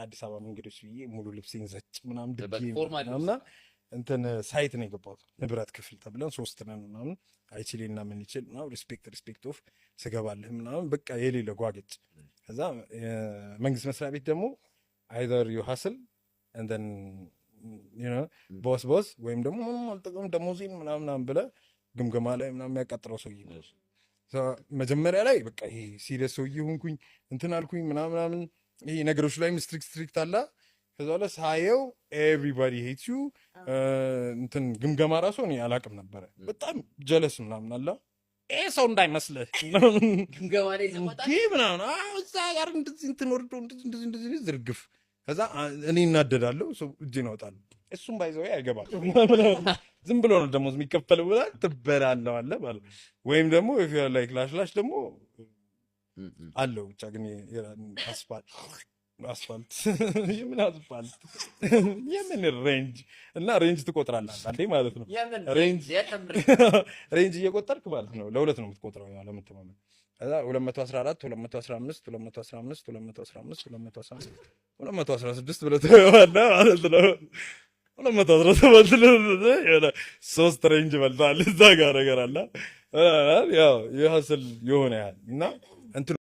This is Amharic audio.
ከአዲስ አበባ መንገዶች ብዬ ሙሉ ልብሴን ዘጭ ምናምን ድጌና እንትን ሳይት ነው የገባሁት። ንብረት ክፍል ተብለን 3 ነን ምናምን አይችልና ምን ይችል ምናምን ሪስፔክት ኦፍ ስገባልህ ምናምን በቃ የሌለ ጓገጭ። ከዛ መንግስት መስሪያ ቤት ደግሞ አይዘር ዩ ሀስል and then you know ቦስ ወይም ደግሞ ምንም አልጠቀም ደሞዜን ምናምን ብለህ ግምገማ ላይ ምናምን የሚያቃጥለው ሰውዬ ነው። መጀመሪያ ላይ በቃ ይሄ ሲሪየስ ሰውዬ ሆንኩኝ እንትን አልኩኝ ምናምን ይሄ ነገሮች ላይ ስትሪክት አለ። ከዛ በኋላ ሳየው ኤቭሪባዲ ሄትስ ዩ እንትን ግምገማ ራሱ እኔ አላውቅም ነበረ። በጣም ጀለስ ምናምን አለ። ይሄ ሰው እንዳይመስልህ ግምገማ ላይ ተመጣጣ ምናምን እዛ ጋር እንደዚህ እንትን ወርዶ እንደዚህ ዝርግፍ። ከዛ እኔ እናደዳለሁ፣ ሰው እጄን አወጣለሁ። እሱም ባይዘው አይገባም። ዝም ብሎ ነው ደሞዝ የሚከፈለው ብላ ትበላለህ አለ ማለት ወይም ደግሞ if you are like ላሽ ደግሞ አለው ብቻ ግን አስፋልት የምን አስፋልት የምን ሬንጅ ትቆጥራለህ አንዴ ማለት ነው። ሬንጅ እየቆጠርክ ማለት ነው። ለሁለት ነው የምትቆጥረው ያው ለምትማመን ከዛ 214 215 215 215 215 216 ብለህ ትገባለህ ማለት ነው። 217 የሆነ 3 ሬንጅ በልተሃል እዛ ጋር ነገር አለ ያው የሀስል የሆነ ያህል እና